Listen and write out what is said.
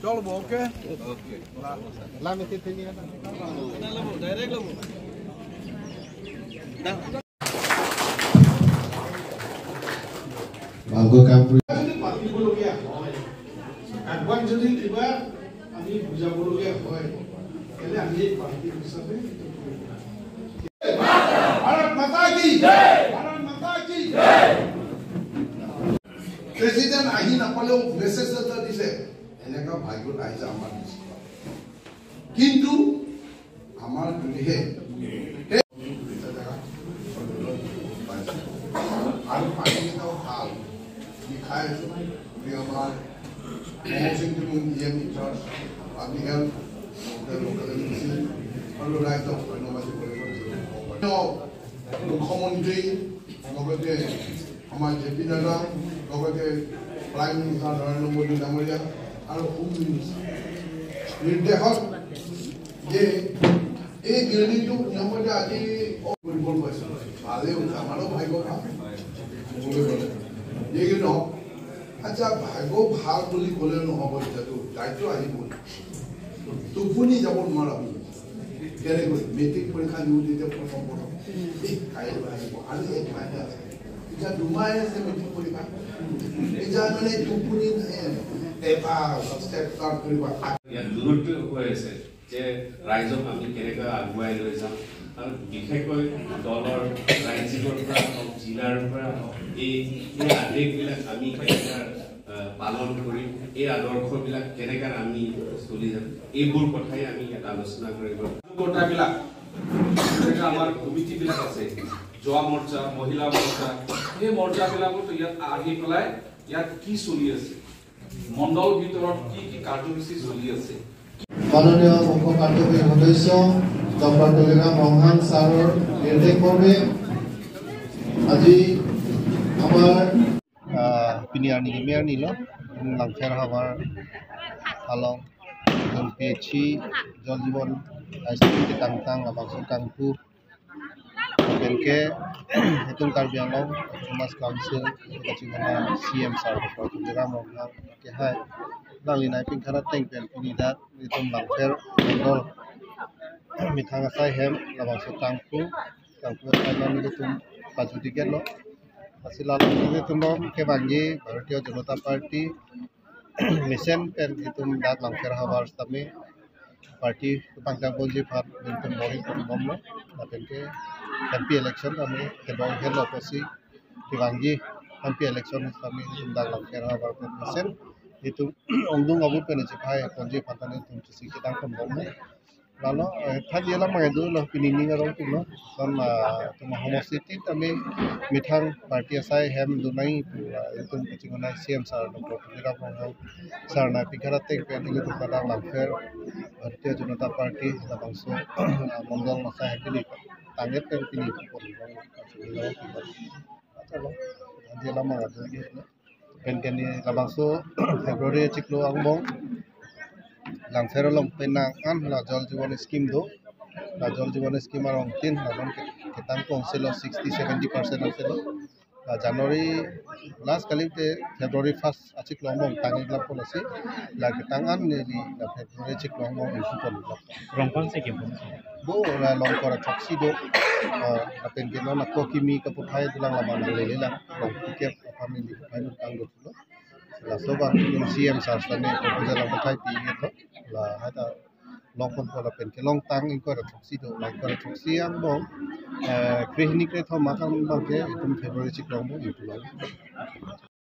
Cholo oke. Oke. Lah mesti sini kan. Direct lo. Bago kampung. Parti bologya. Advan যদি কিবা আমি বুজাবলগীয়া হয় তাহলে আমি এই পার্টি হিসাবে ভারত মাতা কি জয় ভারত মাতা কি জয় প্রেসিডেন্ট আহি নাপালেও মেসেজ এটা দিছে এনেকা ভাগ্যত আহিছে আমাৰ কিন্তু আমাৰ যদিহে আৰু পানীটাও ভাল খাই আমাৰ promotion to EM in charge, public health, the local agency, all the right of innovative politics. No, community, Nogate, Haman Jepinada, Nogate, Prime Minister, Nobody Namoria, and Home Minister. With the hot, a building to Namada, all person. Are they with Amado Haigoka? You know. আচ্ছা ভাগ্য ভাল বুলি ক'লে নহ'ব এতিয়াতো দায়িত্ব আহিব টোপনি যাব নোৱাৰা কেনেকৈ মেট্ৰিক পৰীক্ষা দিওঁ তেতিয়া প্ৰথম কাইলৈ আহিব আজি এক মাহে আছে এতিয়া দুমাহে আছে মেট্ৰিক পৰীক্ষা এতিয়া মানে টোপনি এবাৰ ষ্টেপ ষ্টাৰ্ট কৰিব ইয়াত দূৰত্ব হৈ আছে যে ৰাইজক আমি কেনেকৈ আগুৱাই লৈ যাম আৰু বিশেষকৈ দলৰ ৰাজ্যিকৰ পৰা হওক জিলাৰ পৰা হওক এই আদেশবিলাক আমি কেনেকৈ পালন কৰিম এই আদৰ্শবিলাক কেনেকৈ আমি চলি যাম এইবোৰ কথাই আমি ইয়াত আলোচনা কৰিব কোটাবিলাক আমাৰ কমিটিবিলাক আছে জোৱা মৰ্চা মহিলা মৰ্চা এই মৰ্চাবিলাকত ইয়াত আহি পেলাই ইয়াত কি চলি আছে মণ্ডল ভিতৰত কি কি কাৰ্যসূচী চলি আছে মাননীয় মুখ্য কাৰ্যবাহী সদস্য ডক্টৰ টেলিগ্ৰাম ৰংহান ছাৰৰ নিৰ্দেশ মৰ্মে আজি আমাৰ পিনিয়াৰ নিগমিয়াৰ নিল লাংফেৰ হাৱাৰ আলং পিএইচি জল জীৱন আইচিটি টাংটাং আবাসন টাংপু বেংকে হেতুন কাৰ্বি আংলং সমাজ কাউন্সিল কাচিগনা CM sir doctor Tuliram Ronghang কেহাই Nalina Pinkara Tank and Pinidat, Litum Langfer, Mongol, Mithangasai Hem, Lavaso Tangpu, Island Litum Pajudigelo, Asila Litum, Kevangi, Bharatiya Janata Party, Mission and Litum Dat Langfer Havar Stami, Party, Pangtaboji, Litum Mori from Bomno, Napenke, MP election, the Bong Hill Opposite, Kevangi, MP election, Stami, Dat Langfer Havar Mission. Itu ongdung abut penecipai konje pantane tum cisi kita kembali lalu tadi lah mengedu lah pinining orang tu lah kan tu homosity kami mitang parti saya hem dunai itu kecingana CM sar doktor Tirap Ronghaw sar na pikara tek penting itu kadang langfer Bharatiya Janata Party na bangso mongdong masa hekili tanggap kan pini pun tadi lah mengedu Penkeni labangso Februari ciklo angbong langfero long penangan la jol jiwan scheme do la jol jiwan scheme arong tin labon ketang konselo 60-70% aselo la January last kali te February 1st ciklo angbong tangi glap polisi la ketangan ni la February ciklo angbong isu pon Rongpang se kim do la long kora taxi do penkeno na kokimi kaputhai dulang laban lele la long tiket kami di kayu tangguh dulu. Setelah sobat CM sarstane proposal yang berkait ini tu, lah ada long pun pola pen kelong tang ingko ada troksi tu, lah ingko ada troksi yang bom, klinik itu makan bangke itu Februari ciklong bom itu lah.